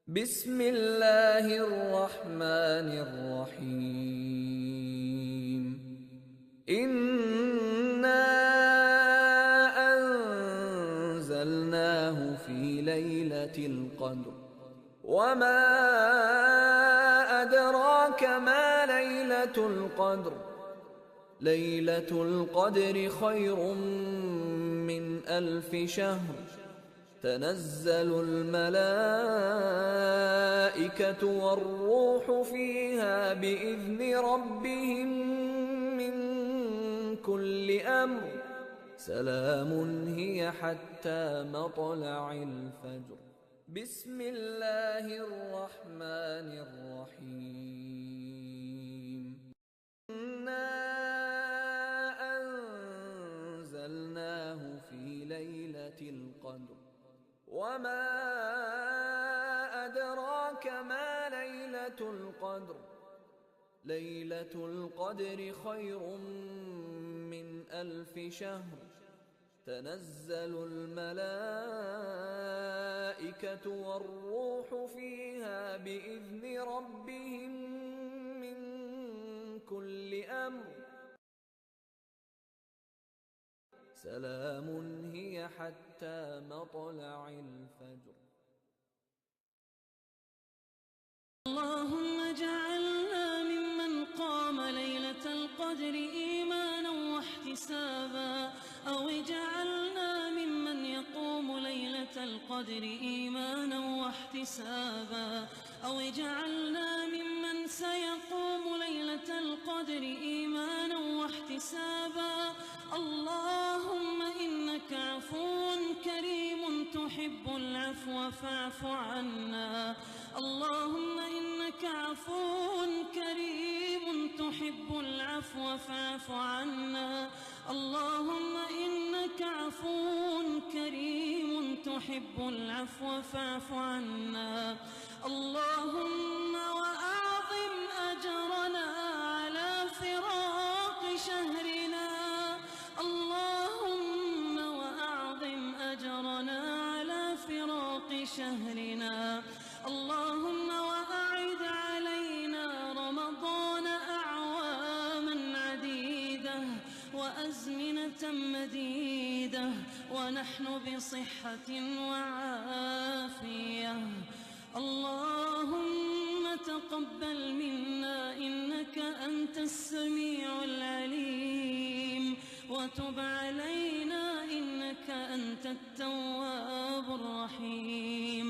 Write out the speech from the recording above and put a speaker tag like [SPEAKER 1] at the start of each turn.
[SPEAKER 1] بسم الله الرحمن الرحيم. إنا أنزلناه في ليلة القدر وما أدراك ما ليلة القدر. ليلة القدر خير من 1000 شهر. تنزل الملائكة والروح فيها بإذن ربهم من كل أمر. سلام هي حتى مطلع الفجر. بسم الله الرحمن الرحيم. إنا أنزلناه في ليلة القدر وما أدراك ما ليلة القدر. ليلة القدر خير من 1000 شهر. تنزل الملائكة والروح فيها بإذن ربهم من كل أمر. سلام هي حتى مطلع الفجر.
[SPEAKER 2] اللهم اجعلنا ممن قام ليلة القدر إيمانا واحتسابا، أو اجعلنا ممن يقوم ليلة القدر إيمانا واحتسابا، أو اجعلنا ممن سيقوم ليلة القدر إيمانا واحتسابا. اللهم إنك عفو كريم تحب العفو فاعف عنا. اللهم إنك عفو كريم تحب العفو فاعف عنا. اللهم إنك عفو كريم تحب العفو فاعف عنا. اللهم وأعظم أجرنا على فراق شهرنا. اللهم وأعظم أجرنا على فراق شهرنا. اللهم وأعد علينا رمضان أعواما عديدة وأزمنة مديدة ونحن بصحة وعافية. اللهم تقبل منا إنك أنت السميع العليم، وتب علينا إنك أنت التواب الرحيم.